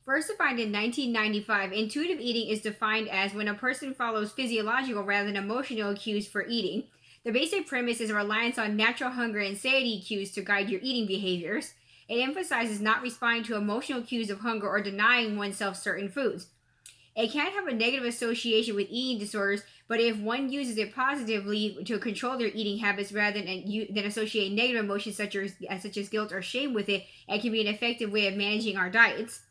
First defined in 1995, intuitive eating is defined as when a person follows physiological rather than emotional cues for eating. The basic premise is a reliance on natural hunger and satiety cues to guide your eating behaviors. It emphasizes not responding to emotional cues of hunger or denying oneself certain foods. It can have a negative association with eating disorders, but if one uses it positively to control their eating habits rather than associate negative emotions such as guilt or shame with it, it can be an effective way of managing our diets.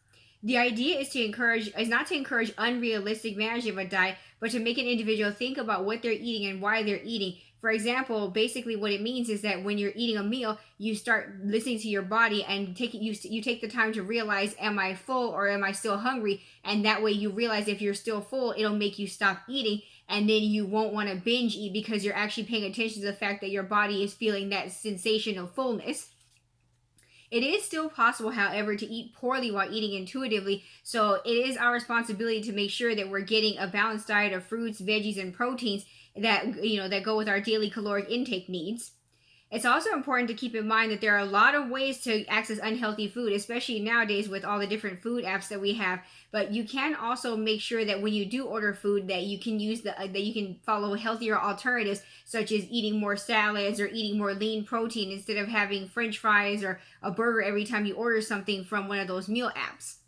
The idea is not to encourage unrealistic management of a diet, but to make an individual think about what they're eating and why they're eating. For example, basically what it means is that when you're eating a meal, you start listening to your body and you take the time to realize, am I full or am I still hungry? And that way you realize if you're still full, it'll make you stop eating, and then you won't want to binge eat because you're actually paying attention to the fact that your body is feeling that sensation of fullness. It is still possible, however, to eat poorly while eating intuitively, so it is our responsibility to make sure that we're getting a balanced diet of fruits, veggies, and proteins that go with our daily caloric intake needs. It's also important to keep in mind that there are a lot of ways to access unhealthy food, especially nowadays with all the different food apps that we have. But you can also make sure that when you do order food, that you can that you can follow healthier alternatives, such as eating more salads or eating more lean protein instead of having French fries or a burger every time you order something from one of those meal apps.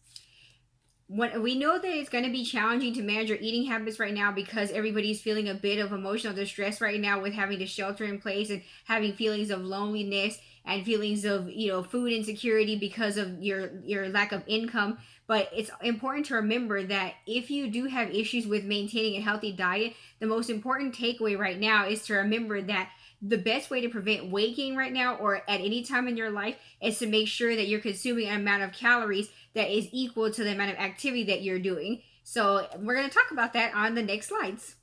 We know that it's going to be challenging to manage your eating habits right now because everybody's feeling a bit of emotional distress right now with having to shelter in place and having feelings of loneliness and feelings of food insecurity because of your lack of income. But it's important to remember that if you do have issues with maintaining a healthy diet, the most important takeaway right now is to remember that the best way to prevent weight gain right now or at any time in your life is to make sure that you're consuming an amount of calories that is equal to the amount of activity that you're doing. So we're going to talk about that on the next slides.